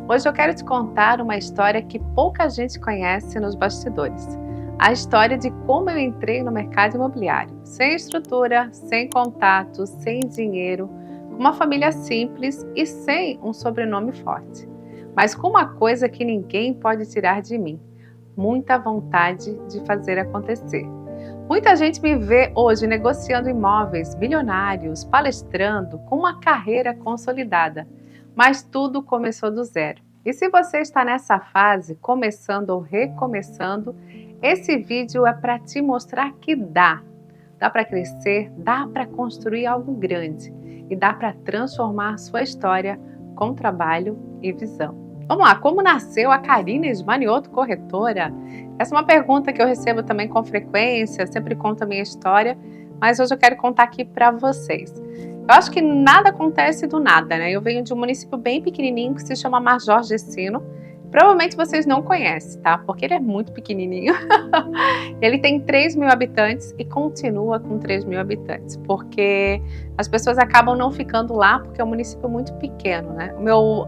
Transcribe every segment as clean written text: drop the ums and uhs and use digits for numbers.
Hoje eu quero te contar uma história que pouca gente conhece nos bastidores. A história de como eu entrei no mercado imobiliário, sem estrutura, sem contatos, sem dinheiro, com uma família simples e sem um sobrenome forte. Mas com uma coisa que ninguém pode tirar de mim: muita vontade de fazer acontecer. Muita gente me vê hoje negociando imóveis, milionários, palestrando, com uma carreira consolidada. Mas tudo começou do zero. E se você está nessa fase, começando ou recomeçando, esse vídeo é para te mostrar que dá. Dá para crescer, dá para construir algo grande e dá para transformar sua história com trabalho e visão. Vamos lá, como nasceu a Karina Esmanioto Corretora? Essa é uma pergunta que eu recebo também com frequência, sempre conto a minha história, mas hoje eu quero contar aqui para vocês. Eu acho que nada acontece do nada, né? Eu venho de um município bem pequenininho que se chama Major Gercino. Provavelmente vocês não conhecem, tá? Porque ele é muito pequenininho. Ele tem 3.000 habitantes e continua com 3.000 habitantes, porque as pessoas acabam não ficando lá porque é um município muito pequeno, né? O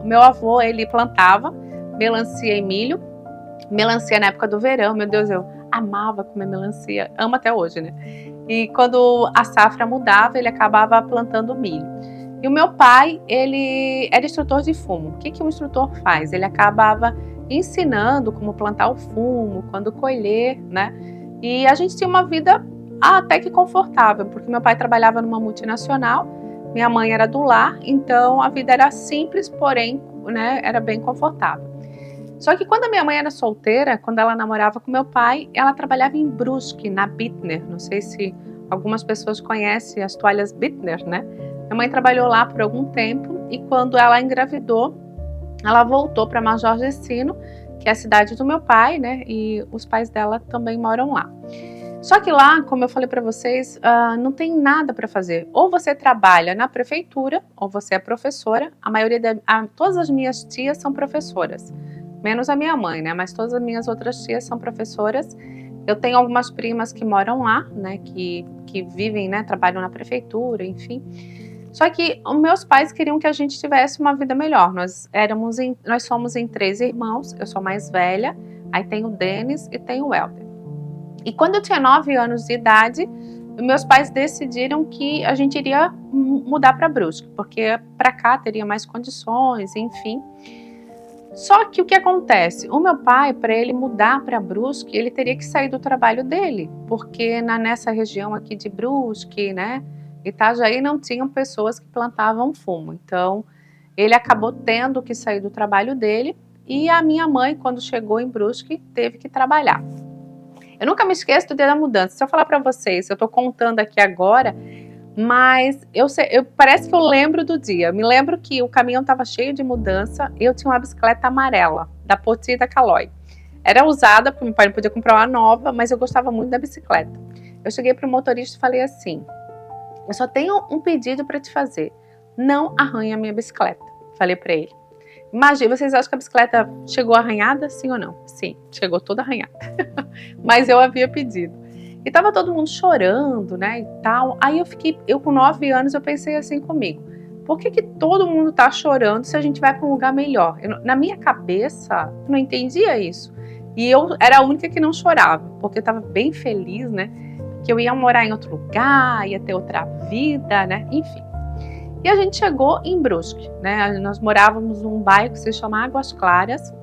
meu avô, ele plantava melancia e milho. Melancia na época do verão, meu Deus, eu amava comer melancia, amo até hoje, né? E quando a safra mudava, ele acabava plantando milho. E o meu pai, ele era instrutor de fumo. O que um instrutor faz? Ele acabava ensinando como plantar o fumo, quando colher, né? E a gente tinha uma vida até que confortável, porque meu pai trabalhava numa multinacional, minha mãe era do lar, então a vida era simples, porém, né, era bem confortável. Só que quando a minha mãe era solteira, quando ela namorava com meu pai, ela trabalhava em Brusque, na Bittner. Não sei se algumas pessoas conhecem as toalhas Bittner, né? Minha mãe trabalhou lá por algum tempo e quando ela engravidou, ela voltou para Major Gercino, que é a cidade do meu pai, né? E os pais dela também moram lá. Só que lá, como eu falei para vocês, não tem nada para fazer. Ou você trabalha na prefeitura, ou você é professora. Todas as minhas tias são professoras. Menos a minha mãe, né? Mas todas as minhas outras tias são professoras. Eu tenho algumas primas que moram lá, né? Que vivem, né? Trabalham na prefeitura, enfim. Só que os meus pais queriam que a gente tivesse uma vida melhor. Nós somos em 3 irmãos. Eu sou mais velha. Aí tem o Denis e tem o Helder. E quando eu tinha 9 anos de idade, meus pais decidiram que a gente iria mudar para Brusque, porque para cá teria mais condições, enfim. Só que o que acontece? O meu pai, para ele mudar para Brusque, ele teria que sair do trabalho dele, porque nessa região aqui de Brusque, né, Itajaí, não tinham pessoas que plantavam fumo. Então, ele acabou tendo que sair do trabalho dele e a minha mãe, quando chegou em Brusque, teve que trabalhar. Eu nunca me esqueço do dia da mudança. Se eu falar para vocês, eu estou contando aqui agora, mas parece que eu lembro do dia. Eu me lembro que o caminhão estava cheio de mudança. Eu tinha uma bicicleta amarela, da Poti e da Caloi. Era usada, porque meu pai não podia comprar uma nova, mas eu gostava muito da bicicleta. Eu cheguei para o motorista e falei assim: eu só tenho um pedido para te fazer. Não arranhe a minha bicicleta. Falei para ele. Imagina, vocês acham que a bicicleta chegou arranhada, sim ou não? Sim, chegou toda arranhada. Mas eu havia pedido. E tava todo mundo chorando, né, e tal. Aí eu com 9 anos, eu pensei assim comigo: por que todo mundo tá chorando se a gente vai para um lugar melhor? Na minha cabeça, eu não entendia isso. E eu era a única que não chorava, porque eu tava bem feliz, né, que eu ia morar em outro lugar, ia ter outra vida, né, enfim. E a gente chegou em Brusque, né, nós morávamos num bairro que se chama Águas Claras.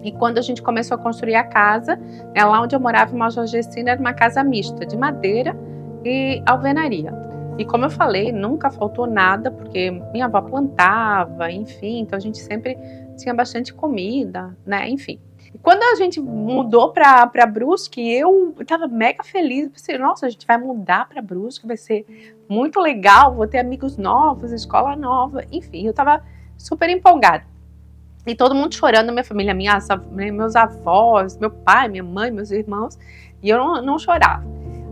E quando a gente começou a construir a casa, né, lá onde eu morava em Major Gercino, era uma casa mista, de madeira e alvenaria. E como eu falei, nunca faltou nada, porque minha avó plantava, enfim, então a gente sempre tinha bastante comida, né, enfim. E quando a gente mudou para Brusque, eu estava mega feliz. Pensei: nossa, a gente vai mudar para Brusque, vai ser muito legal, vou ter amigos novos, escola nova, enfim, eu estava super empolgada. E todo mundo chorando, minha família, meus avós, meu pai, minha mãe, meus irmãos, e eu não chorava.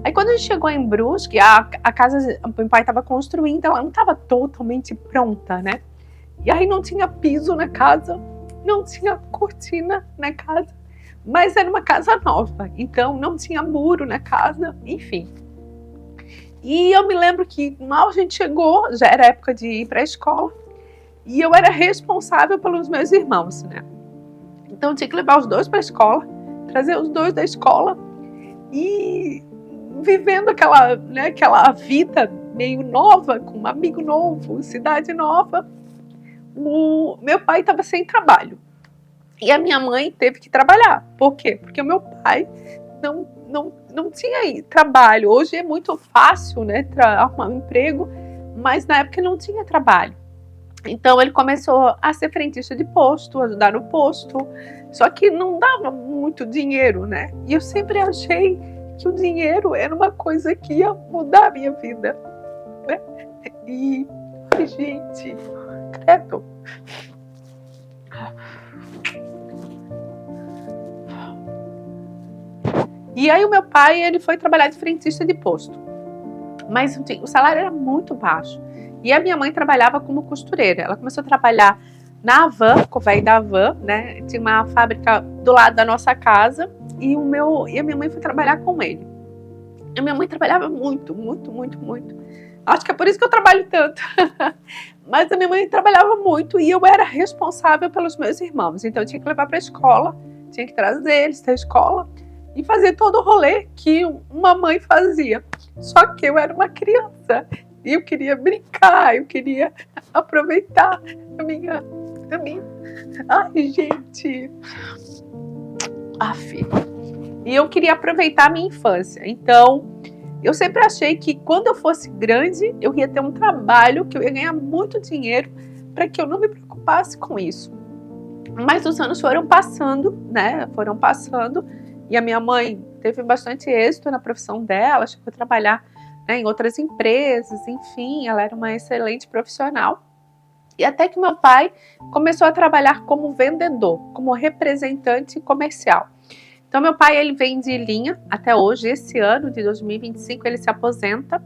Aí quando a gente chegou em Brusque, a casa, meu pai estava construindo, ela não estava totalmente pronta, né? E aí não tinha piso na casa, não tinha cortina na casa, mas era uma casa nova, então não tinha muro na casa, enfim. E eu me lembro que mal a gente chegou, já era época de ir para a escola, E eu era responsável pelos meus irmãos, né? Então eu tinha que levar os dois para a escola, trazer os dois da escola e vivendo aquela vida meio nova, com um amigo novo, cidade nova. O meu pai estava sem trabalho e a minha mãe teve que trabalhar. Por quê? Porque o meu pai não tinha trabalho. Hoje é muito fácil, né, arrumar um emprego, mas na época não tinha trabalho. Então ele começou a ser frentista de posto, ajudar no posto, só que não dava muito dinheiro, né? E eu sempre achei que o dinheiro era uma coisa que ia mudar a minha vida, né? E, ai, gente, credo. E aí o meu pai, ele foi trabalhar de frentista de posto, mas o salário era muito baixo. E a minha mãe trabalhava como costureira. Ela começou a trabalhar na Havan, com o velho da Havan, né? Tinha uma fábrica do lado da nossa casa e a minha mãe foi trabalhar com ele. A minha mãe trabalhava muito, muito, muito, muito. Acho que é por isso que eu trabalho tanto. Mas a minha mãe trabalhava muito e eu era responsável pelos meus irmãos. Então eu tinha que levar para a escola, tinha que trazer eles da escola e fazer todo o rolê que uma mãe fazia. Só que eu era uma criança. E eu queria brincar, eu queria aproveitar a minha... Ai, gente. E eu queria aproveitar a minha infância. Então, eu sempre achei que quando eu fosse grande, eu ia ter um trabalho, que eu ia ganhar muito dinheiro, para que eu não me preocupasse com isso. Mas os anos foram passando, né? Foram passando. E a minha mãe teve bastante êxito na profissão dela, chegou a trabalhar, né, em outras empresas, enfim, ela era uma excelente profissional. E até que meu pai começou a trabalhar como vendedor, como representante comercial. Então meu pai, ele vende linha até hoje. Esse ano de 2025 ele se aposenta,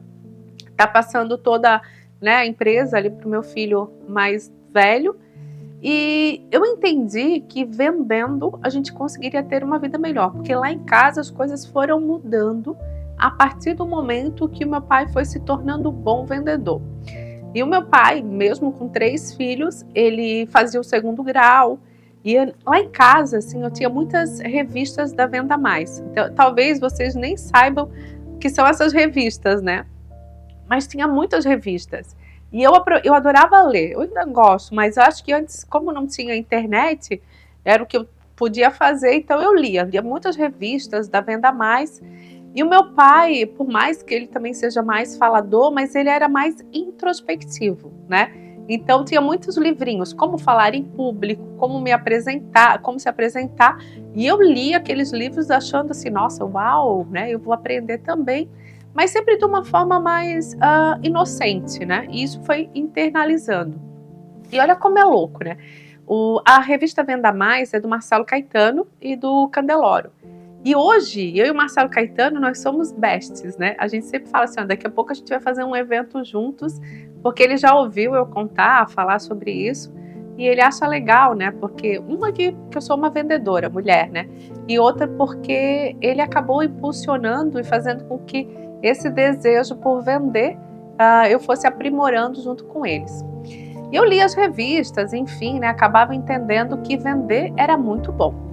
está passando toda, né, a empresa ali para o meu filho mais velho. E eu entendi que vendendo a gente conseguiria ter uma vida melhor, porque lá em casa as coisas foram mudando a partir do momento que o meu pai foi se tornando um bom vendedor. E o meu pai, mesmo com 3 filhos, ele fazia o 2º grau. E lá em casa, assim, eu tinha muitas revistas da Venda Mais. Então, talvez vocês nem saibam o que são essas revistas, né? Mas tinha muitas revistas. E eu adorava ler. Eu ainda gosto, mas eu acho que antes, como não tinha internet, era o que eu podia fazer, então eu lia muitas revistas da Venda Mais. E o meu pai, por mais que ele também seja mais falador, mas ele era mais introspectivo, né? Então tinha muitos livrinhos, como falar em público, como me apresentar, como se apresentar. E eu li aqueles livros achando assim, nossa, uau, né? Eu vou aprender também, mas sempre de uma forma mais inocente, né? E isso foi internalizando. E olha como é louco, né? A revista Venda Mais é do Marcelo Caetano e do Candeloro. E hoje, eu e o Marcelo Caetano, nós somos besties, né? A gente sempre fala assim, ó, daqui a pouco a gente vai fazer um evento juntos, porque ele já ouviu eu falar sobre isso, e ele acha legal, né? Porque uma que eu sou uma vendedora, mulher, né? E outra porque ele acabou impulsionando e fazendo com que esse desejo por vender, eu fosse aprimorando junto com eles. E eu li as revistas, enfim, né? Acabava entendendo que vender era muito bom.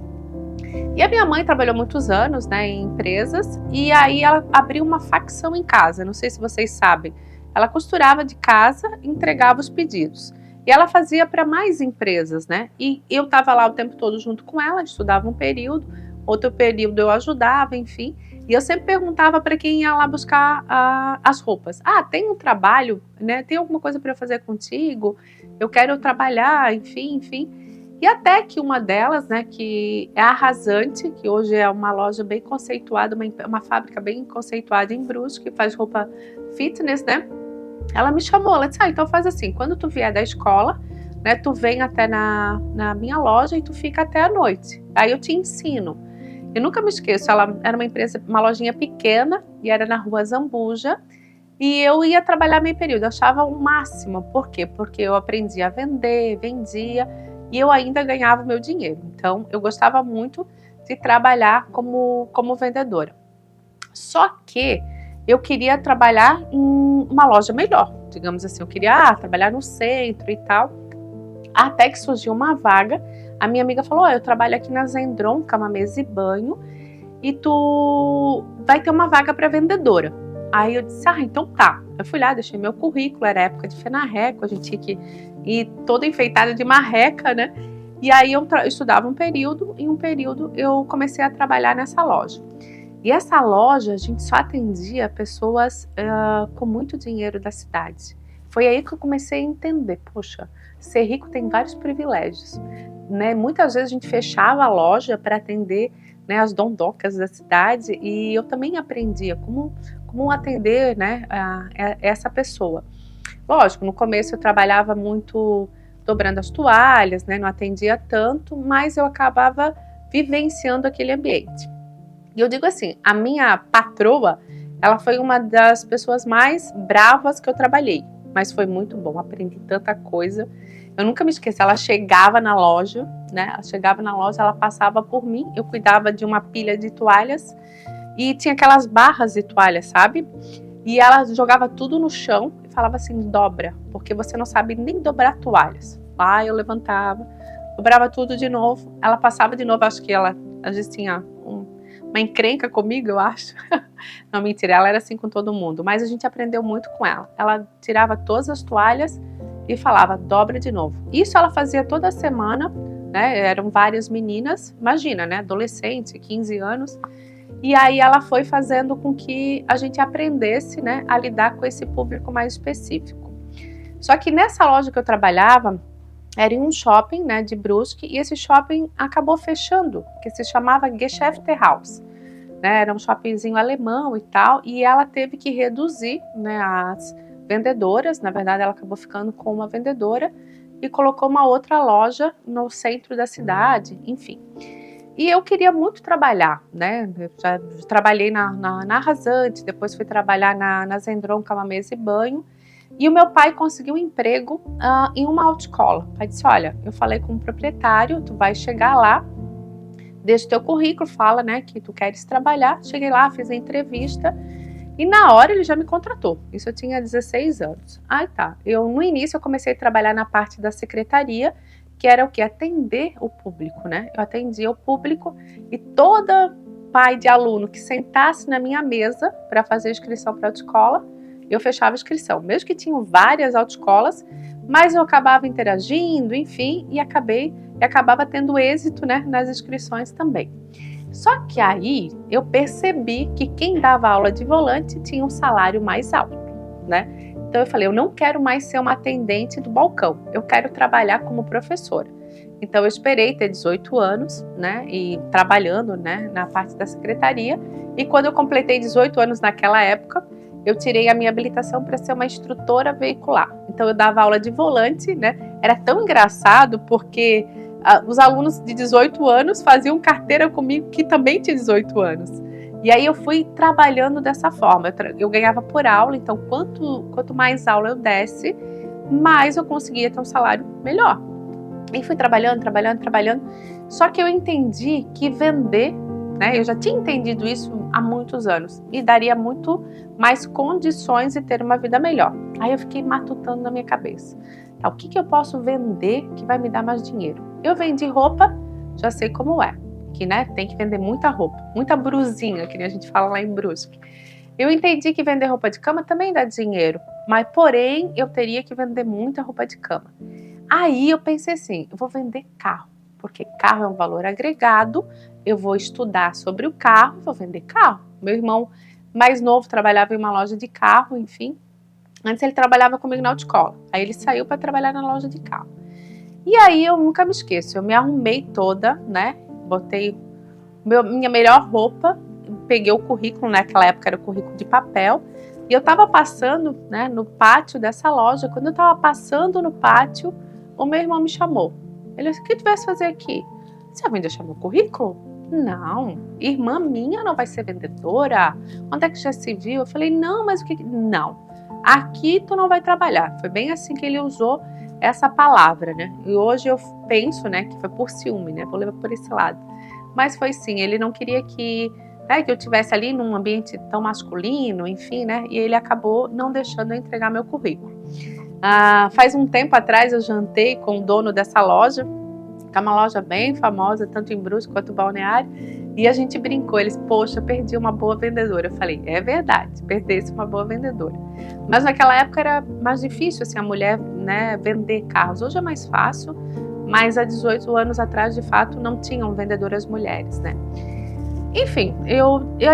E a minha mãe trabalhou muitos anos, né, em empresas, e aí ela abriu uma facção em casa, não sei se vocês sabem. Ela costurava de casa e entregava os pedidos. E ela fazia para mais empresas, né? E eu estava lá o tempo todo junto com ela, estudava um período, outro período eu ajudava, enfim. E eu sempre perguntava para quem ia lá buscar as roupas. Tem um trabalho, né? Tem alguma coisa para eu fazer contigo? Eu quero trabalhar, enfim. E até que uma delas, né, que é a Rasante, que hoje é uma loja bem conceituada, uma fábrica bem conceituada em Brusque, que faz roupa fitness, né? Ela me chamou, ela disse, então faz assim, quando tu vier da escola, né, tu vem até na minha loja e tu fica até a noite. Aí eu te ensino. Eu nunca me esqueço, ela era uma empresa, uma lojinha pequena, e era na rua Zambuja, e eu ia trabalhar meio período, eu achava o máximo. Por quê? Porque eu aprendi a vender, vendia, e eu ainda ganhava o meu dinheiro. Então, eu gostava muito de trabalhar como vendedora. Só que eu queria trabalhar em uma loja melhor, digamos assim. Eu queria trabalhar no centro e tal. Até que surgiu uma vaga, a minha amiga falou, eu trabalho aqui na Zendron, cama, mesa e banho, e tu vai ter uma vaga para vendedora. Aí eu disse, então tá. Eu fui lá, deixei meu currículo, era época de FENARRECO, a gente tinha que ir toda enfeitada de marreca, né? E aí eu estudava um período, e um período eu comecei a trabalhar nessa loja. E essa loja, a gente só atendia pessoas com muito dinheiro da cidade. Foi aí que eu comecei a entender, poxa, ser rico tem vários privilégios, né? Muitas vezes a gente fechava a loja para atender, né, as dondocas da cidade, e eu também aprendia como atender, né, essa pessoa. Lógico, no começo eu trabalhava muito dobrando as toalhas, né, não atendia tanto, mas eu acabava vivenciando aquele ambiente. E eu digo assim, a minha patroa, ela foi uma das pessoas mais bravas que eu trabalhei, mas foi muito bom, aprendi tanta coisa. Eu nunca me esqueço, ela chegava na loja, né? Ela passava por mim, eu cuidava de uma pilha de toalhas e tinha aquelas barras de toalhas, sabe? E ela jogava tudo no chão e falava assim, dobra, porque você não sabe nem dobrar toalhas. Lá eu levantava, dobrava tudo de novo, ela passava de novo, acho que ela às vezes tinha uma encrenca comigo, eu acho. Não, mentira, ela era assim com todo mundo, mas a gente aprendeu muito com ela. Ela tirava todas as toalhas e falava, dobra de novo. Isso ela fazia toda semana, né? Eram várias meninas, imagina, né? Adolescente, 15 anos. E aí ela foi fazendo com que a gente aprendesse, né, a lidar com esse público mais específico. Só que nessa loja que eu trabalhava, era em um shopping, né, de Brusque, e esse shopping acabou fechando, que se chamava Geschäftehaus, né, era um shoppingzinho alemão e tal, e ela teve que reduzir, né, as vendedoras, na verdade ela acabou ficando com uma vendedora e colocou uma outra loja no centro da cidade, enfim. E eu queria muito trabalhar, né, eu já trabalhei na Rasante, depois fui trabalhar na Zendron, cama, mesa e banho. E o meu pai conseguiu um emprego em uma autoescola. O pai disse, olha, eu falei com o proprietário, tu vai chegar lá, deixa o teu currículo, fala, né, que tu queres trabalhar. Cheguei lá, fiz a entrevista e na hora ele já me contratou. Isso eu tinha 16 anos. Aí tá, no início eu comecei a trabalhar na parte da secretaria, que era o que? Atender o público, né? Eu atendia o público e toda pai de aluno que sentasse na minha mesa para fazer inscrição para a autoescola, eu fechava a inscrição, mesmo que tinham várias autoescolas, mas eu acabava interagindo, enfim, e acabava tendo êxito, né, nas inscrições também. Só que aí eu percebi que quem dava aula de volante tinha um salário mais alto, né? Então eu falei, eu não quero mais ser uma atendente do balcão, eu quero trabalhar como professora. Então eu esperei ter 18 anos, né, e trabalhando, né, na parte da secretaria, e quando eu completei 18 anos naquela época, eu tirei a minha habilitação para ser uma instrutora veicular. Então eu dava aula de volante, né? Era tão engraçado porque os alunos de 18 anos faziam carteira comigo que também tinha 18 anos. E aí eu fui trabalhando dessa forma. Eu ganhava por aula, então quanto mais aula eu desse, mais eu conseguia ter um salário melhor. E fui trabalhando. Só que eu entendi que vender, né, eu já tinha entendido isso há muitos anos, me daria muito mais condições de ter uma vida melhor. Aí eu fiquei matutando na minha cabeça. Tá, o que eu posso vender que vai me dar mais dinheiro? Eu vendi roupa, já sei como é, que, né, tem que vender muita roupa, muita brusinha, que nem a gente fala lá em Brusque. Eu entendi que vender roupa de cama também dá dinheiro, mas porém eu teria que vender muita roupa de cama. Aí eu pensei assim, eu vou vender carro, porque carro é um valor agregado, eu vou estudar sobre o carro, vou vender carro. Meu irmão mais novo trabalhava em uma loja de carro, enfim. Antes ele trabalhava comigo na autoescola, aí ele saiu para trabalhar na loja de carro. E aí eu nunca me esqueço, eu me arrumei toda, né, botei minha melhor roupa, peguei o currículo, naquela época era o currículo de papel, e eu estava passando, né, no pátio dessa loja. Quando eu estava passando no pátio, o meu irmão me chamou. Ele disse, o que tu vais fazer aqui? Você vai deixar meu currículo? Não, irmã minha não vai ser vendedora? Onde é que já se viu? Eu falei, não, mas o que... Não, aqui tu não vai trabalhar. Foi bem assim que ele usou essa palavra, né? E hoje eu penso, né, que foi por ciúme, né? Vou levar por esse lado. Mas foi sim, ele não queria que eu estivesse ali num ambiente tão masculino, enfim, né? E ele acabou não deixando eu entregar meu currículo. Faz um tempo atrás eu jantei com o dono dessa loja, que é uma loja bem famosa, tanto em Brusque quanto em Balneário, e a gente brincou, eles, poxa, perdi uma boa vendedora. Eu falei, é verdade, perdesse uma boa vendedora. Mas naquela época era mais difícil, assim, a mulher, né, vender carros. Hoje é mais fácil, mas há 18 anos atrás, de fato, não tinham vendedoras mulheres, né? Enfim, aí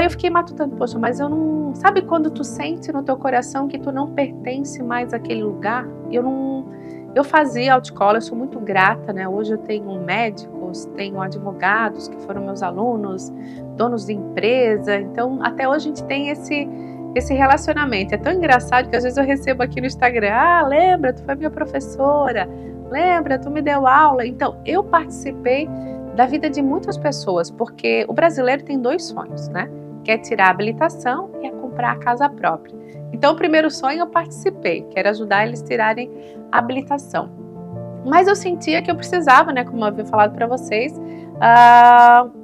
eu fiquei matutando, poxa, mas eu não... Sabe quando tu sente no teu coração que tu não pertence mais àquele lugar? Eu fazia autoescola, eu sou muito grata, né? Hoje eu tenho médicos, tenho advogados que foram meus alunos, donos de empresa, então até hoje a gente tem esse relacionamento. É tão engraçado que às vezes eu recebo aqui no Instagram, lembra, tu foi minha professora, lembra, tu me deu aula. Então, eu participei da vida de muitas pessoas, porque o brasileiro tem 2 sonhos, né? Que é tirar a habilitação e é comprar a casa própria. Então, o primeiro sonho eu participei, que era ajudar eles a tirarem a habilitação. Mas eu sentia que eu precisava, né, como eu havia falado para vocês,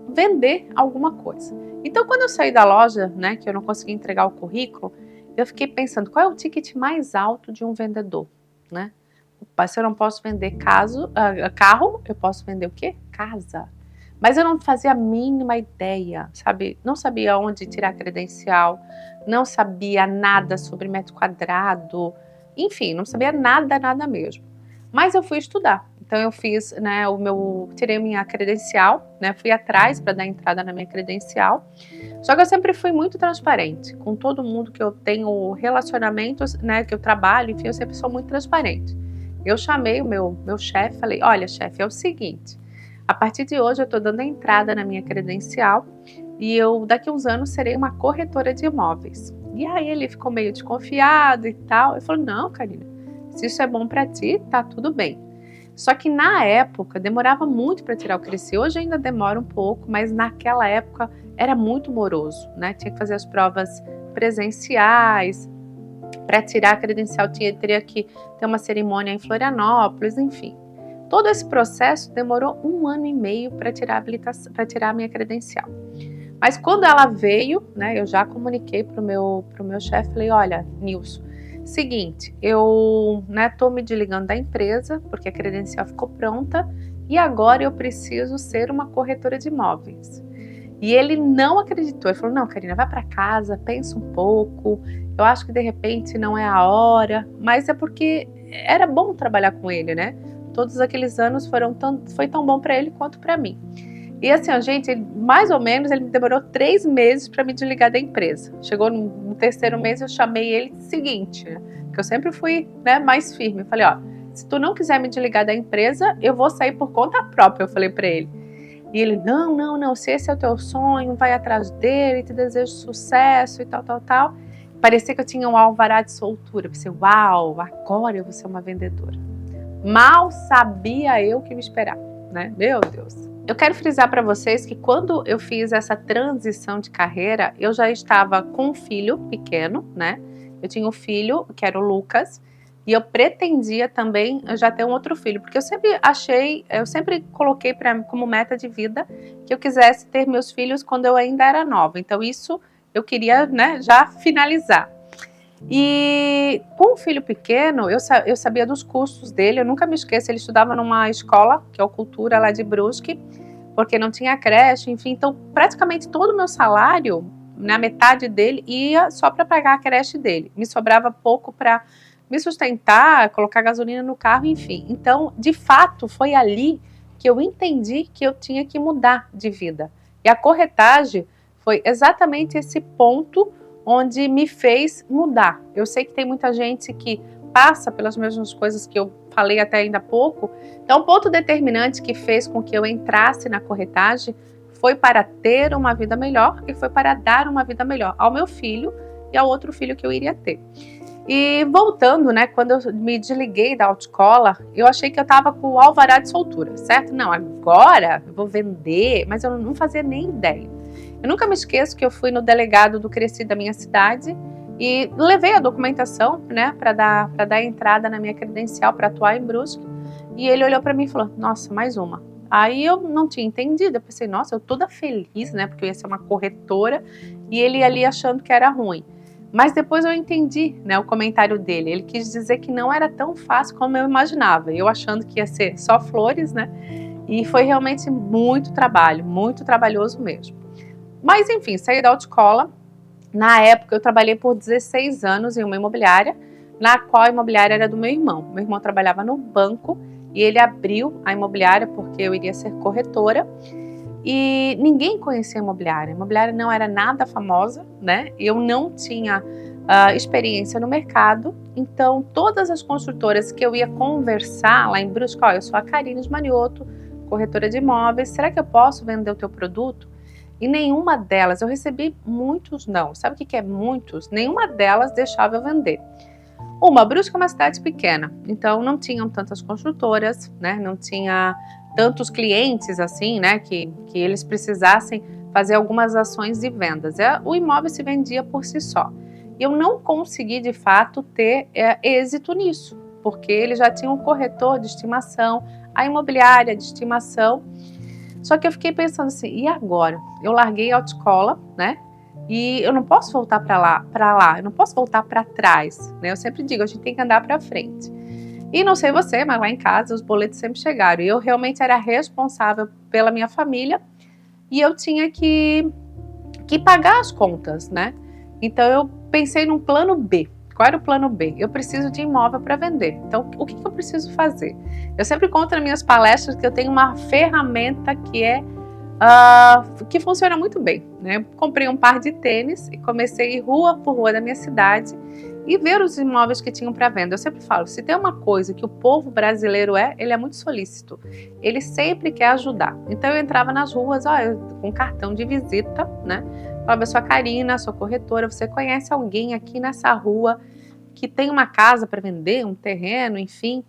vender alguma coisa. Então, quando eu saí da loja, né, que eu não consegui entregar o currículo, eu fiquei pensando, qual é o ticket mais alto de um vendedor, né? Se eu não posso vender carro, eu posso vender o quê? Casa. Mas eu não fazia a mínima ideia, sabe? Não sabia onde tirar credencial, não sabia nada sobre metro quadrado, enfim, não sabia nada mesmo. Mas eu fui estudar. Então eu fiz, né, tirei minha credencial, né, fui atrás para dar entrada na minha credencial. Só que eu sempre fui muito transparente com todo mundo que eu tenho relacionamentos, né, que eu trabalho, enfim, eu sempre sou muito transparente. Eu chamei o meu chefe, falei, olha, chefe, é o seguinte, a partir de hoje eu estou dando entrada na minha credencial e eu daqui a uns anos serei uma corretora de imóveis. E aí ele ficou meio desconfiado e tal. Eu falei, não, Karina, se isso é bom para ti, tá tudo bem. Só que na época demorava muito para tirar o CRECI. Hoje ainda demora um pouco, mas naquela época era muito moroso, né? Tinha que fazer as provas presenciais. Para tirar a credencial teria que ter uma cerimônia em Florianópolis, enfim. Todo esse processo demorou 1 ano e meio para tirar a habilitação, para tirar a minha credencial. Mas quando ela veio, né, eu já comuniquei pro meu chefe, falei, olha, Nilson, seguinte, eu tô me desligando da empresa, porque a credencial ficou pronta, e agora eu preciso ser uma corretora de imóveis. E ele não acreditou, ele falou, não, Karina, vai para casa, pensa um pouco, eu acho que de repente não é a hora, mas é porque era bom trabalhar com ele, né? Todos aqueles anos foi tão bom para ele quanto para mim. E assim, gente, mais ou menos, ele demorou 3 meses para me desligar da empresa. Chegou no 3º mês, eu chamei ele seguinte, né, que eu sempre fui, né, mais firme. Eu falei, ó, se tu não quiser me desligar da empresa, eu vou sair por conta própria, eu falei para ele. E ele, não, se esse é o teu sonho, vai atrás dele, te desejo sucesso e tal. Parecia que eu tinha um alvará de soltura. Eu pensei, uau, agora eu vou ser uma vendedora. Mal sabia eu que me esperava, né? Meu Deus. Eu quero frisar para vocês que quando eu fiz essa transição de carreira, eu já estava com um filho pequeno, né? Eu tinha um filho, que era o Lucas, e eu pretendia também já ter um outro filho, porque eu sempre coloquei como meta de vida que eu quisesse ter meus filhos quando eu ainda era nova. Então isso eu queria, né, já finalizar. E com o filho pequeno, eu sabia dos custos dele, eu nunca me esqueço, ele estudava numa escola, que é o Cultura lá de Brusque, porque não tinha creche, enfim, então praticamente todo o meu salário, na metade dele, ia só para pagar a creche dele. Me sobrava pouco para me sustentar, colocar gasolina no carro, enfim. Então, de fato, foi ali que eu entendi que eu tinha que mudar de vida. E a corretagem foi exatamente esse ponto onde me fez mudar. Eu sei que tem muita gente que passa pelas mesmas coisas que eu falei até ainda há pouco. Então, o ponto determinante que fez com que eu entrasse na corretagem foi para ter uma vida melhor e foi para dar uma vida melhor ao meu filho e ao outro filho que eu iria ter. E voltando, né, quando eu me desliguei da autoescola, eu achei que eu estava com o alvará de soltura, certo? Não, agora eu vou vender, mas eu não fazia nem ideia. Eu nunca me esqueço que eu fui no delegado do CRECI da minha cidade e levei a documentação, né, para dar entrada na minha credencial para atuar em Brusque. E ele olhou para mim e falou, nossa, mais uma. Aí eu não tinha entendido, eu pensei, nossa, eu toda feliz, né, porque eu ia ser uma corretora, e ele ali achando que era ruim. Mas depois eu entendi, né, o comentário dele. Ele quis dizer que não era tão fácil como eu imaginava. Eu achando que ia ser só flores, né? E foi realmente muito trabalho, muito trabalhoso mesmo. Mas enfim, saí da autoescola. Na época eu trabalhei por 16 anos em uma imobiliária, na qual a imobiliária era do meu irmão. Meu irmão trabalhava no banco e ele abriu a imobiliária porque eu iria ser corretora. E ninguém conhecia a imobiliária não era nada famosa, né? Eu não tinha experiência no mercado, então todas as construtoras que eu ia conversar lá em Brusque, eu sou a Karine de Manioto, corretora de imóveis, será que eu posso vender o teu produto? E nenhuma delas, eu recebi muitos não, sabe o que é muitos? Nenhuma delas deixava eu vender. Brusque é uma cidade pequena, então não tinham tantas construtoras, né? Não tinha tantos clientes assim, né? Que eles precisassem fazer algumas ações de vendas. O imóvel se vendia por si só. E eu não consegui, de fato, ter êxito nisso, porque eles já tinham um corretor de estimação, a imobiliária de estimação. Só que eu fiquei pensando assim, e agora? Eu larguei a autoescola, né? E eu não posso voltar para lá, eu não posso voltar para trás, né? Eu sempre digo, a gente tem que andar para frente. E não sei você, mas lá em casa os boletos sempre chegaram. E eu realmente era responsável pela minha família e eu tinha que pagar as contas, né? Então eu pensei num plano B. Qual era o plano B? Eu preciso de imóvel para vender. Então, o que eu preciso fazer? Eu sempre conto nas minhas palestras que eu tenho uma ferramenta que funciona muito bem, né? Comprei um par de tênis e comecei a ir rua por rua da minha cidade e ver os imóveis que tinham para venda. Eu sempre falo, se tem uma coisa que o povo brasileiro ele é muito solícito. Ele sempre quer ajudar. Então eu entrava nas ruas, com cartão de visita, né? Falava, eu sou a Karina, sou corretora, você conhece alguém aqui nessa rua que tem uma casa para vender, um terreno, enfim?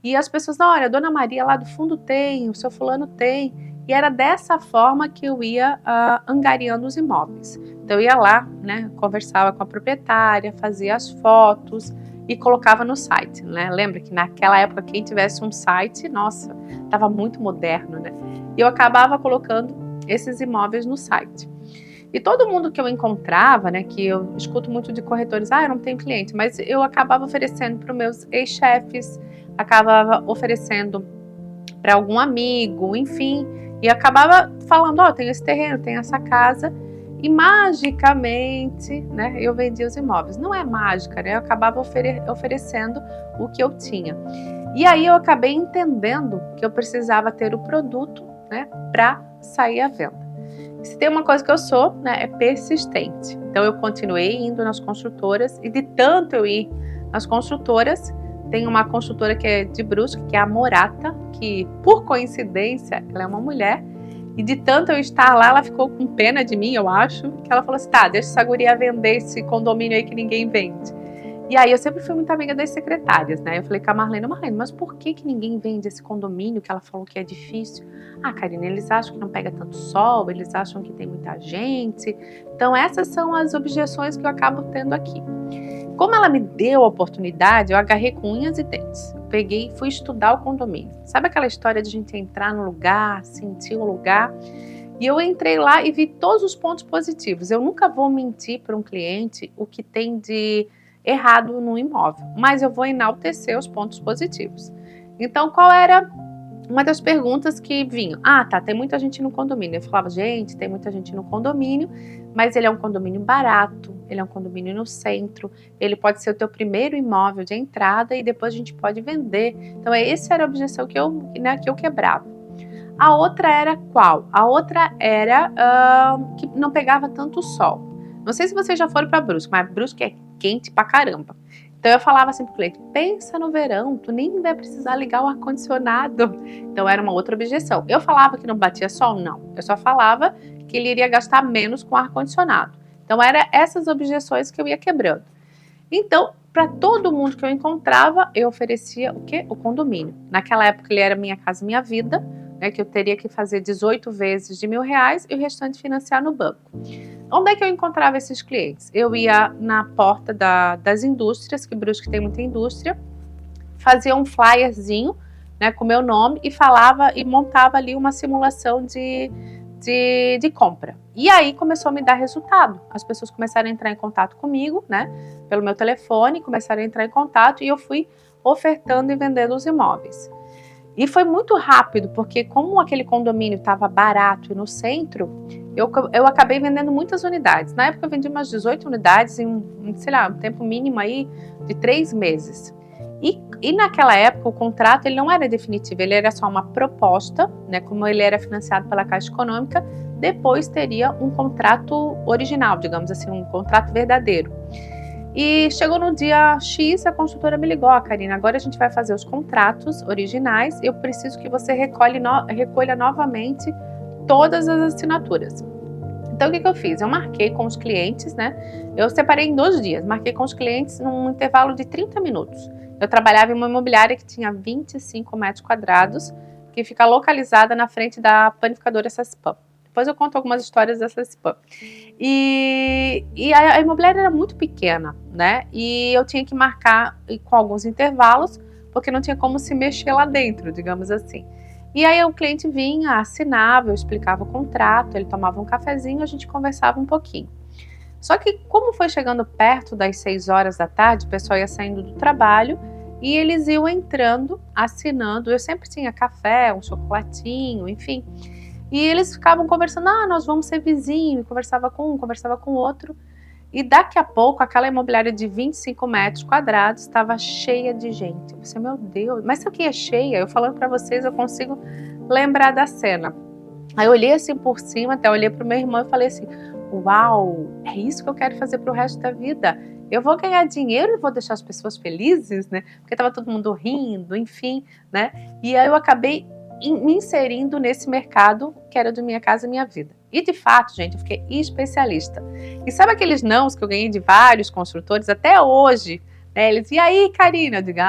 E as pessoas, olha, a Dona Maria lá do fundo tem, o seu fulano tem. E era dessa forma que eu ia angariando os imóveis. Então eu ia lá, né, conversava com a proprietária, fazia as fotos e colocava no site, né? Lembra que naquela época quem tivesse um site, nossa, estava muito moderno, né? E eu acabava colocando esses imóveis no site. E todo mundo que eu encontrava, né, que eu escuto muito de corretores, eu não tenho cliente, mas eu acabava oferecendo para os meus ex-chefes, acabava oferecendo para algum amigo, enfim, e acabava falando, tenho esse terreno, tenho essa casa, e magicamente, né, eu vendia os imóveis. Não é mágica, né, eu acabava oferecendo o que eu tinha. E aí eu acabei entendendo que eu precisava ter o produto, né, para sair à venda. Se tem uma coisa que eu sou, né, é persistente. Então eu continuei indo nas construtoras e de tanto eu ir nas construtoras, tem uma construtora que é de Brusque, que é a Morata, que por coincidência ela é uma mulher, e de tanto eu estar lá, ela ficou com pena de mim, eu acho, que ela falou assim, tá, deixa essa guria vender esse condomínio aí que ninguém vende. E aí eu sempre fui muito amiga das secretárias, né? Eu falei com a Marlene, mas por que ninguém vende esse condomínio que ela falou que é difícil? Karine, eles acham que não pega tanto sol, eles acham que tem muita gente. Então essas são as objeções que eu acabo tendo aqui. Como ela me deu a oportunidade, eu agarrei com unhas e dentes. Eu peguei e fui estudar o condomínio. Sabe aquela história de a gente entrar no lugar, sentir o lugar? E eu entrei lá e vi todos os pontos positivos. Eu nunca vou mentir para um cliente o que tem de errado no imóvel, mas eu vou enaltecer os pontos positivos. Então, qual era uma das perguntas que vinham? Tem muita gente no condomínio. Eu falava, gente, tem muita gente no condomínio, mas ele é um condomínio barato, ele é um condomínio no centro, ele pode ser o teu primeiro imóvel de entrada e depois a gente pode vender. Então, essa era a objeção que eu quebrava. A outra era qual? A outra era que não pegava tanto sol. Não sei se vocês já foram para Brusque, mas Brusque é quente pra caramba. Então eu falava assim pro cliente, pensa no verão, tu nem vai precisar ligar o ar-condicionado. Então era uma outra objeção. Eu falava que não batia sol? Não. Eu só falava que ele iria gastar menos com ar-condicionado. Então eram essas objeções que eu ia quebrando. Então, para todo mundo que eu encontrava, eu oferecia o quê? O condomínio. Naquela época ele era Minha Casa Minha Vida, né, que eu teria que fazer 18 vezes de R$1.000 e o restante financiar no banco. Onde é que eu encontrava esses clientes? Eu ia na porta das indústrias, que Brusque tem muita indústria, fazia um flyerzinho, né, com meu nome e falava e montava ali uma simulação de de compra. E aí começou a me dar resultado. As pessoas começaram a entrar em contato comigo, né, pelo meu telefone, começaram a entrar em contato e eu fui ofertando e vendendo os imóveis. E foi muito rápido, porque como aquele condomínio estava barato e no centro, eu acabei vendendo muitas unidades. Na época eu vendi umas 18 unidades sei lá, um tempo mínimo aí de 3 meses. E naquela época o contrato ele não era definitivo, ele era só uma proposta, né? Como ele era financiado pela Caixa Econômica, depois teria um contrato original, digamos assim, um contrato verdadeiro. E chegou no dia X, a consultora me ligou: Karina, agora a gente vai fazer os contratos originais, eu preciso que você recolha novamente todas as assinaturas. Então o que eu fiz? Eu marquei com os clientes, né? Eu separei em 2 dias, marquei com os clientes num intervalo de 30 minutos. Eu trabalhava em uma imobiliária que tinha 25 metros quadrados, que fica localizada na frente da panificadora Sacipan. Depois eu conto algumas histórias da Sacipan. E a imobiliária era muito pequena, né? E eu tinha que marcar com alguns intervalos, porque não tinha como se mexer lá dentro, digamos assim. E aí o cliente vinha, assinava, eu explicava o contrato, ele tomava um cafezinho, a gente conversava um pouquinho. Só que como foi chegando perto das 6 horas da tarde, o pessoal ia saindo do trabalho e eles iam entrando, assinando. Eu sempre tinha café, um chocolatinho, enfim. E eles ficavam conversando: nós vamos ser vizinhos. Conversava com um, conversava com o outro. E daqui a pouco, aquela imobiliária de 25 metros quadrados estava cheia de gente. Eu pensei: meu Deus, mas isso aqui é cheia? Eu falando para vocês, eu consigo lembrar da cena. Aí eu olhei assim por cima, até olhei para o meu irmão e falei assim: uau, é isso que eu quero fazer para o resto da vida. Eu vou ganhar dinheiro e vou deixar as pessoas felizes, né? Porque estava todo mundo rindo, enfim, né? E aí eu acabei me inserindo nesse mercado que era do Minha Casa Minha Vida. E de fato, gente, eu fiquei especialista. E sabe aqueles nãos que eu ganhei de vários construtores até hoje? Né? Eles: e aí, Karina? Eu digo: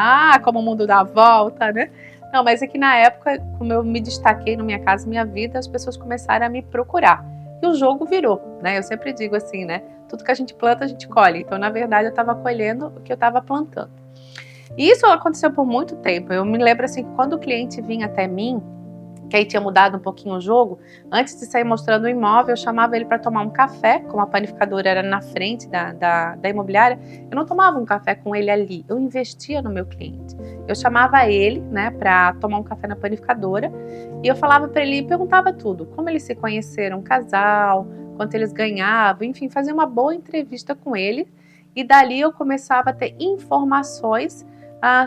como o mundo dá a volta, né? Não, mas é que na época, como eu me destaquei no Minha Casa Minha Vida, as pessoas começaram a me procurar. E o jogo virou, né? Eu sempre digo assim, né? Tudo que a gente planta, a gente colhe. Então, na verdade, eu estava colhendo o que eu estava plantando. E isso aconteceu por muito tempo. Eu me lembro assim, quando o cliente vinha até mim, que aí tinha mudado um pouquinho o jogo, antes de sair mostrando o imóvel, eu chamava ele para tomar um café, como a panificadora era na frente da imobiliária, eu não tomava um café com ele ali, eu investia no meu cliente. Eu chamava ele, né, para tomar um café na panificadora, e eu falava para ele, perguntava tudo, como eles se conheceram, um casal, quanto eles ganhavam, enfim, fazia uma boa entrevista com ele, e dali eu começava a ter informações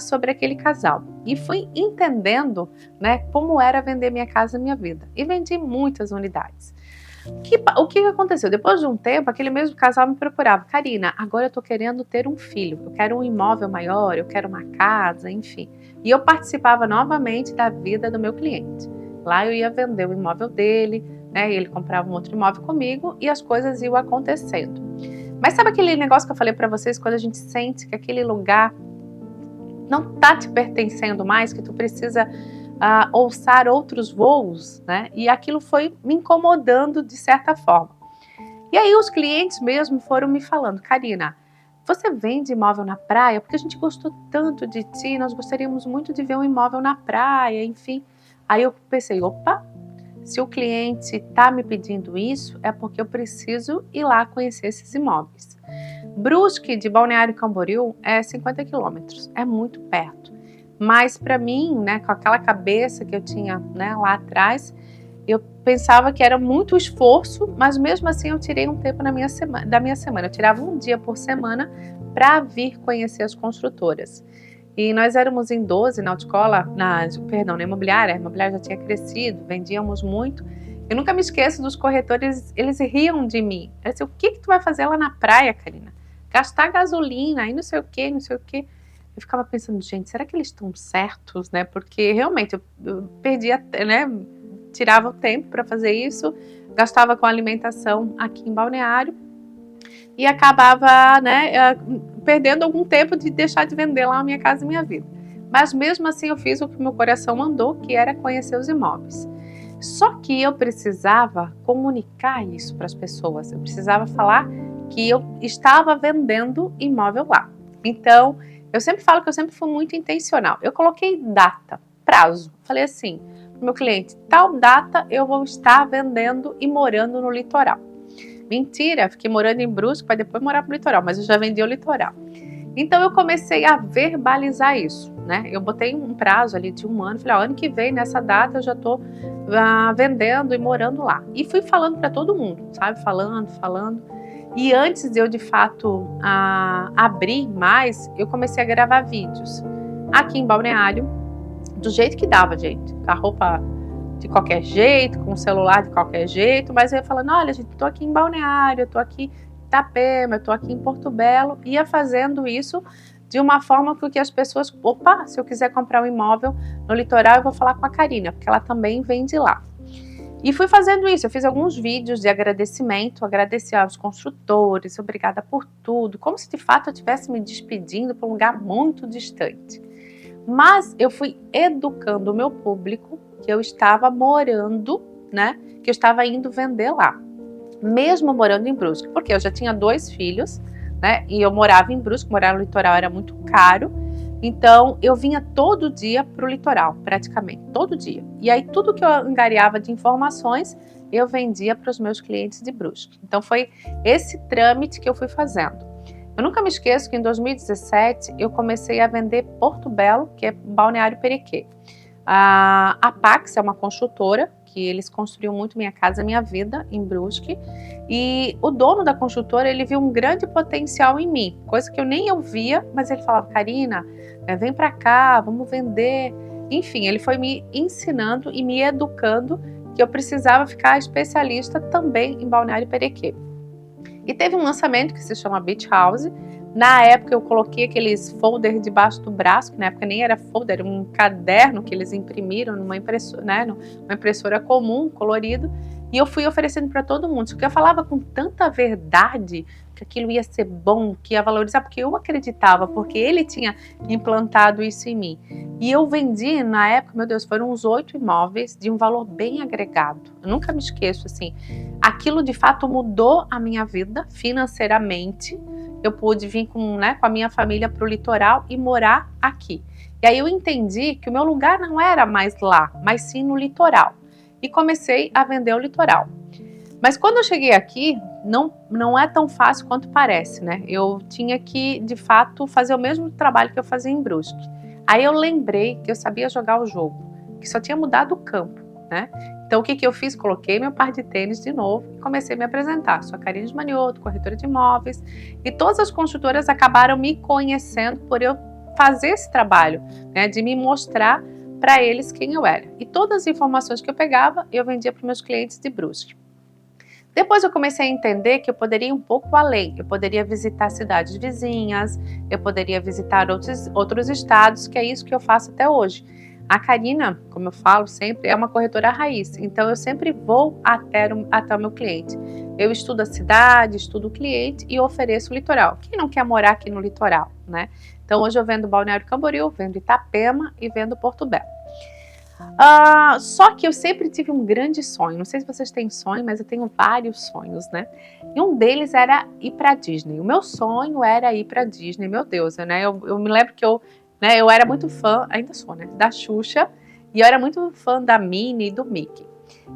sobre aquele casal. E fui entendendo, né, como era vender Minha Casa Minha Vida. E vendi muitas unidades. O que aconteceu? Depois de um tempo, aquele mesmo casal me procurava: Karina, agora eu estou querendo ter um filho, eu quero um imóvel maior, eu quero uma casa, enfim. E eu participava novamente da vida do meu cliente. Lá eu ia vender o imóvel dele, né, e ele comprava um outro imóvel comigo e as coisas iam acontecendo. Mas sabe aquele negócio que eu falei para vocês, quando a gente sente que aquele lugar não está te pertencendo mais, que tu precisa alçar outros voos, né? E aquilo foi me incomodando de certa forma. E aí os clientes mesmo foram me falando: Karina, você vende imóvel na praia? Porque a gente gostou tanto de ti, nós gostaríamos muito de ver um imóvel na praia, enfim. Aí eu pensei: opa, se o cliente está me pedindo isso, é porque eu preciso ir lá conhecer esses imóveis. Brusque, de Balneário Camboriú, é 50 quilômetros, é muito perto. Mas para mim, né, com aquela cabeça que eu tinha, né, lá atrás, eu pensava que era muito esforço, mas mesmo assim eu tirei um tempo da minha semana. Eu tirava um dia por semana para vir conhecer as construtoras. E nós éramos em 12 na autoescola, na imobiliária. A imobiliária já tinha crescido, vendíamos muito. Eu nunca me esqueço dos corretores, eles riam de mim. Eu disse: o que tu vai fazer lá na praia, Karina? Gastar gasolina e não sei o que, não sei o que. Eu ficava pensando: gente, será que eles estão certos, né? Porque realmente eu perdia, né? Tirava o tempo para fazer isso, gastava com alimentação aqui em Balneário e acabava, né, perdendo algum tempo de deixar de vender lá a Minha Casa Minha Vida. Mas mesmo assim eu fiz o que meu coração mandou, que era conhecer os imóveis. Só que eu precisava comunicar isso para as pessoas, eu precisava falar que eu estava vendendo imóvel lá. Então, eu sempre falo que eu sempre fui muito intencional. Eu coloquei data, prazo. Falei assim: pro meu cliente, tal data eu vou estar vendendo e morando no litoral. Mentira, fiquei morando em Brusque para depois morar pro litoral, mas eu já vendi o litoral. Então eu comecei a verbalizar isso, né? Eu botei um prazo ali de 1 ano, falei, ano que vem, nessa data, eu já tô vendendo e morando lá. E fui falando para todo mundo, sabe? Falando. E antes de eu, de fato, abrir mais, eu comecei a gravar vídeos aqui em Balneário, do jeito que dava, gente. Com a roupa de qualquer jeito, com o celular de qualquer jeito, mas eu ia falando, olha, gente, tô aqui em Balneário, eu tô aqui em Itapema, eu tô aqui em Porto Belo, ia fazendo isso de uma forma que as pessoas, opa, se eu quiser comprar um imóvel no litoral, eu vou falar com a Karina, porque ela também vende lá. E fui fazendo isso, eu fiz alguns vídeos de agradecimento, agradeci aos construtores, obrigada por tudo, como se de fato eu estivesse me despedindo para um lugar muito distante. Mas eu fui educando o meu público que eu estava morando, né, que eu estava indo vender lá, mesmo morando em Brusque, porque eu já tinha 2 filhos, né, e eu morava em Brusque, morar no litoral era muito caro, então eu vinha todo dia para o litoral, praticamente, todo dia. E aí tudo que eu angariava de informações, eu vendia para os meus clientes de Brusque. Então foi esse trâmite que eu fui fazendo. Eu nunca me esqueço que em 2017 eu comecei a vender Porto Belo, que é Balneário Perequê. A Pax é uma construtora, que eles construíram muito Minha Casa Minha Vida em Brusque, e o dono da construtora, ele viu um grande potencial em mim, coisa que eu nem via, mas ele falava, Karina, vem pra cá, vamos vender. Enfim, ele foi me ensinando e me educando que eu precisava ficar especialista também em Balneário Perequê. E teve um lançamento que se chama Beach House. Na época eu coloquei aqueles folders debaixo do braço, que na época nem era folder, era um caderno que eles imprimiram numa impressora, né, numa impressora comum, colorido, e eu fui oferecendo para todo mundo. Porque eu falava com tanta verdade que aquilo ia ser bom, que ia valorizar, porque eu acreditava, porque ele tinha implantado isso em mim. E eu vendi, na época, meu Deus, foram uns 8 imóveis de um valor bem agregado. Eu nunca me esqueço, assim, aquilo de fato mudou a minha vida financeiramente. Eu pude vir com a minha família para o litoral e morar aqui. E aí eu entendi que o meu lugar não era mais lá, mas sim no litoral. E comecei a vender o litoral. Mas quando eu cheguei aqui, não é tão fácil quanto parece, né? Eu tinha que, de fato, fazer o mesmo trabalho que eu fazia em Brusque. Aí eu lembrei que eu sabia jogar o jogo, que só tinha mudado o campo, né? Então o que eu fiz? Coloquei meu par de tênis de novo e comecei a me apresentar. Sou a Karina de Manioto, corretora de imóveis, e todas as construtoras acabaram me conhecendo por eu fazer esse trabalho, né, de me mostrar para eles quem eu era. E todas as informações que eu pegava, eu vendia para os meus clientes de Brusque. Depois eu comecei a entender que eu poderia ir um pouco além, eu poderia visitar cidades vizinhas, eu poderia visitar outros estados, que é isso que eu faço até hoje. A Karina, como eu falo sempre, é uma corretora raiz, então eu sempre vou até o meu cliente. Eu estudo a cidade, estudo o cliente e ofereço o litoral. Quem não quer morar aqui no litoral, né? Então hoje eu vendo Balneário Camboriú, vendo Itapema e vendo Porto Belo. Só que eu sempre tive um grande sonho, não sei se vocês têm sonho, mas eu tenho vários sonhos, né? E um deles era ir para Disney. O meu sonho era ir para Disney, meu Deus, né? Eu me lembro que eu era muito fã, ainda sou, né, da Xuxa, e eu era muito fã da Minnie e do Mickey.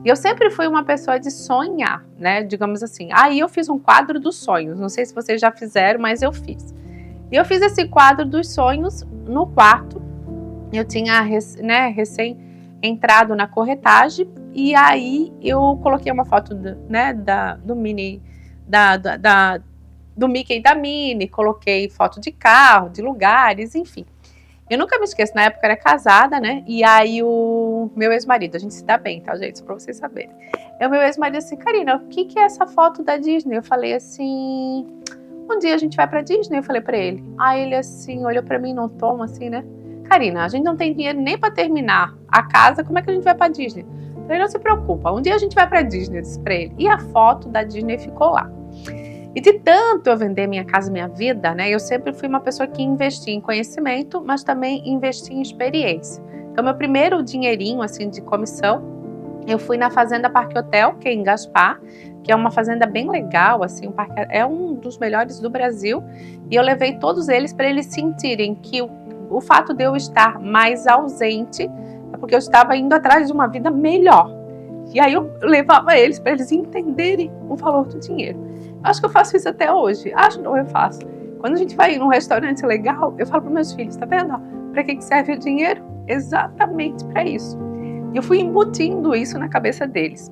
E eu sempre fui uma pessoa de sonhar, né, digamos assim. Aí eu fiz um quadro dos sonhos, não sei se vocês já fizeram, mas eu fiz. E eu fiz esse quadro dos sonhos no quarto, eu tinha recém entrado na corretagem, e aí eu coloquei uma foto do Minnie, do Mickey e da Minnie, coloquei foto de carro, de lugares, enfim. Eu nunca me esqueço, na época eu era casada, né? E aí o meu ex-marido, a gente se dá bem, tá, gente? Só pra vocês saberem. O meu ex-marido assim, Karina, o que é essa foto da Disney? Eu falei assim, um dia a gente vai pra Disney, eu falei pra ele. Aí ele assim, olhou pra mim num tom assim, né? Karina, a gente não tem dinheiro nem pra terminar a casa, como é que a gente vai pra Disney? Eu falei, não se preocupa, um dia a gente vai pra Disney, eu disse pra ele. E a foto da Disney ficou lá. E de tanto eu vender Minha Casa Minha Vida, né, eu sempre fui uma pessoa que investia em conhecimento, mas também investia em experiência. Então, meu primeiro dinheirinho, assim, de comissão, eu fui na Fazenda Parque Hotel, que é em Gaspar, que é uma fazenda bem legal, assim, é um dos melhores do Brasil, e eu levei todos eles para eles sentirem que o fato de eu estar mais ausente, é porque eu estava indo atrás de uma vida melhor. E aí eu levava eles para eles entenderem o valor do dinheiro. Eu acho que eu faço isso até hoje. Acho não, eu faço. Quando a gente vai num restaurante legal, eu falo para meus filhos, tá vendo? Para que serve o dinheiro? Exatamente para isso. E eu fui embutindo isso na cabeça deles.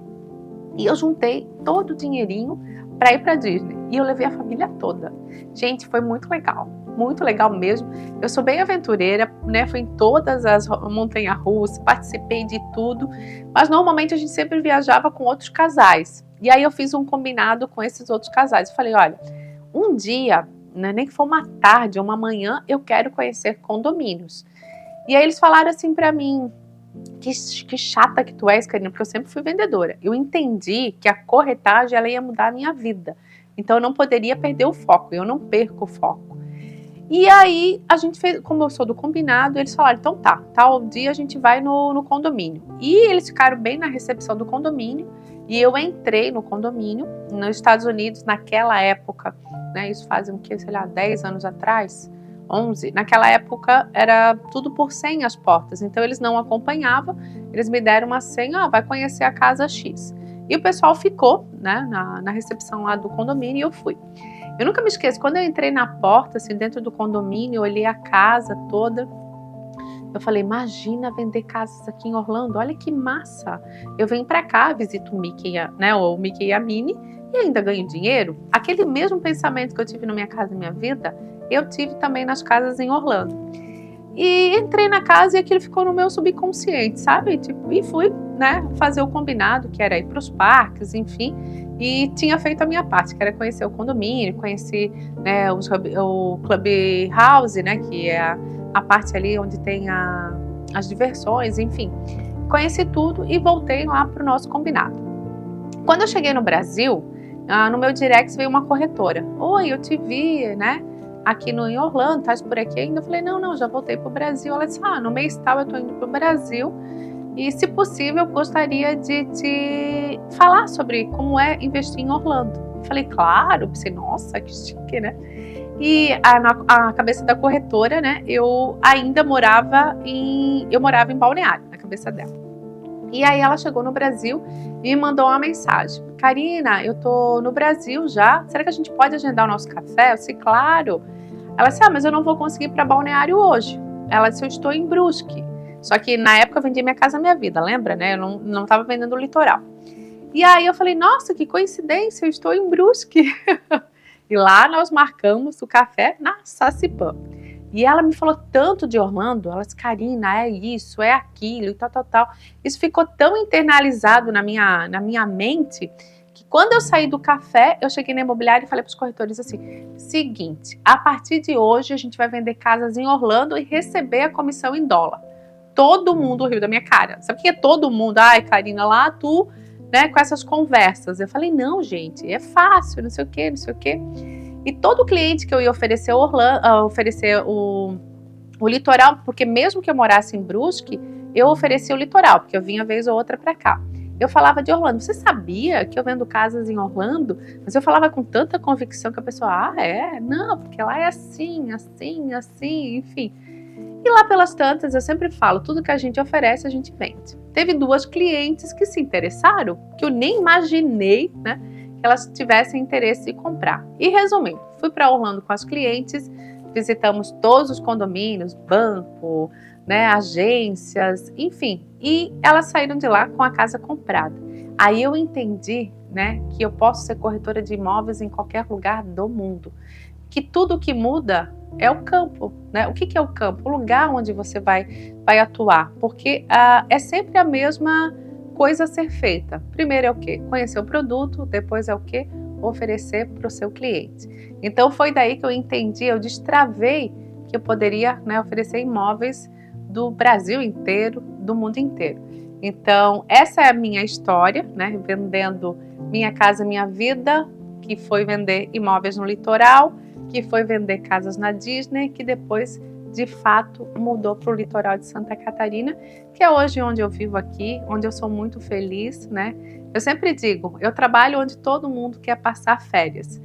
E eu juntei todo o dinheirinho para ir para Disney. E eu levei a família toda. Gente, foi muito legal mesmo. Eu sou bem aventureira, né? Fui em todas as montanhas-russas, participei de tudo. Mas normalmente a gente sempre viajava com outros casais. E aí eu fiz um combinado com esses outros casais. Eu falei, olha, um dia, né, nem que for uma tarde ou uma manhã, eu quero conhecer condomínios. E aí eles falaram assim para mim, que chata que tu és, Karina, porque eu sempre fui vendedora. Eu entendi que a corretagem ela ia mudar a minha vida. Então eu não poderia perder o foco, eu não perco o foco. E aí a gente fez, como eu sou do combinado, eles falaram, então tá, tal dia a gente vai no condomínio. E eles ficaram bem na recepção do condomínio e eu entrei no condomínio nos Estados Unidos naquela época, né, isso faz o que, sei lá, 10 anos atrás, 11, naquela época era tudo por 100 as portas, então eles não acompanhavam, eles me deram uma senha, vai conhecer a casa X. E o pessoal ficou, né, na recepção lá do condomínio e eu fui. Eu nunca me esqueço, quando eu entrei na porta, assim, dentro do condomínio, eu olhei a casa toda, eu falei, imagina vender casas aqui em Orlando, olha que massa, eu venho pra cá, visito o Mickey, né, o Mickey e a Minnie, e ainda ganho dinheiro. Aquele mesmo pensamento que eu tive na Minha Casa Minha Vida, eu tive também nas casas em Orlando. E entrei na casa e aquilo ficou no meu subconsciente, sabe? Tipo, e fui, né, fazer o combinado, que era ir para os parques, enfim. E tinha feito a minha parte, que era conhecer o condomínio, conhecer, né, o Clubhouse, né, que é a parte ali onde tem as diversões, enfim. Conheci tudo e voltei lá para o nosso combinado. Quando eu cheguei no Brasil, no meu direct veio uma corretora. Oi, eu te vi, né? Aqui em Orlando, estás por aqui ainda? Eu falei, não, já voltei para o Brasil. Ela disse, no mês tal eu estou indo para o Brasil e, se possível, eu gostaria de te falar sobre como é investir em Orlando. Eu falei, claro. Pensei, nossa, que chique, né? E a cabeça da corretora, né, eu ainda morava em Balneário, na cabeça dela. E aí ela chegou no Brasil e me mandou uma mensagem. Karina, eu tô no Brasil já, será que a gente pode agendar o nosso café? Eu disse, claro. Ela disse, mas eu não vou conseguir ir para Balneário hoje. Ela disse, eu estou em Brusque. Só que na época eu vendi Minha Casa Minha Vida, lembra, né? Eu não estava vendendo o litoral. E aí eu falei, nossa, que coincidência, eu estou em Brusque. E lá nós marcamos o café na Sassipã. E ela me falou tanto de Orlando, ela disse, Karina, é isso, é aquilo e tal. Isso ficou tão internalizado na minha mente, que quando eu saí do café, eu cheguei na imobiliária e falei para os corretores assim, seguinte, a partir de hoje a gente vai vender casas em Orlando e receber a comissão em dólar. Todo mundo riu da minha cara. Sabe o que é todo mundo? Ai, Karina, lá tu, né, com essas conversas. Eu falei, não, gente, é fácil, não sei o quê. E todo cliente que eu ia oferecer o litoral, porque mesmo que eu morasse em Brusque, eu oferecia o litoral, porque eu vinha vez ou outra para cá. Eu falava de Orlando. Você sabia que eu vendo casas em Orlando? Mas eu falava com tanta convicção que a pessoa, é? Não, porque lá é assim, enfim. E lá pelas tantas, eu sempre falo, tudo que a gente oferece, a gente vende. Teve 2 clientes que se interessaram, que eu nem imaginei, né? Elas tivessem interesse em comprar. E resumindo, fui para Orlando com as clientes, visitamos todos os condomínios, banco, né, agências, enfim. E elas saíram de lá com a casa comprada. Aí eu entendi, né, que eu posso ser corretora de imóveis em qualquer lugar do mundo. Que tudo que muda é o campo, né? O que é o campo? O lugar onde você vai atuar. Porque é sempre a mesma coisa a ser feita. Primeiro é o quê? Conhecer o produto, depois é o quê? Oferecer para o seu cliente. Então foi daí que eu entendi, eu destravei que eu poderia, né, oferecer imóveis do Brasil inteiro, do mundo inteiro. Então essa é a minha história, né, vendendo Minha Casa Minha Vida, que foi vender imóveis no litoral, que foi vender casas na Disney, que depois de fato mudou para o litoral de Santa Catarina, que é hoje onde eu vivo aqui, onde eu sou muito feliz, né? Eu sempre digo, eu trabalho onde todo mundo quer passar férias.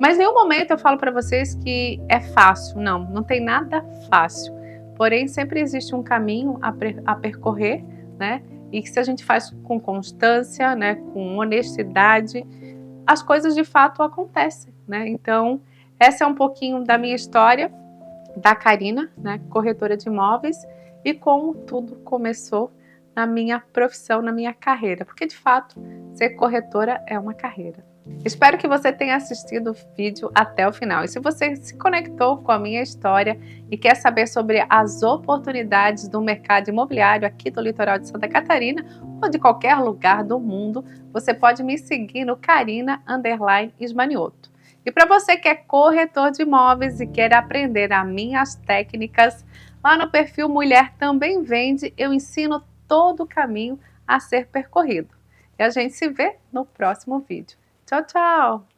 Mas em nenhum momento eu falo para vocês que é fácil, não tem nada fácil. porém sempre existe um caminho a percorrer, né? E que se a gente faz com constância, né, com honestidade, as coisas de fato acontecem, né? Então, essa é um pouquinho da minha história, da Karina, né, corretora de imóveis, e como tudo começou na minha profissão, na minha carreira, porque de fato ser corretora é uma carreira. Espero que você tenha assistido o vídeo até o final. E se você se conectou com a minha história e quer saber sobre as oportunidades do mercado imobiliário aqui do litoral de Santa Catarina ou de qualquer lugar do mundo, você pode me seguir no Karina_Ismanioto. E para você que é corretor de imóveis e quer aprender as minhas técnicas, lá no perfil Mulher Também Vende, eu ensino todo o caminho a ser percorrido. E a gente se vê no próximo vídeo. Tchau, tchau!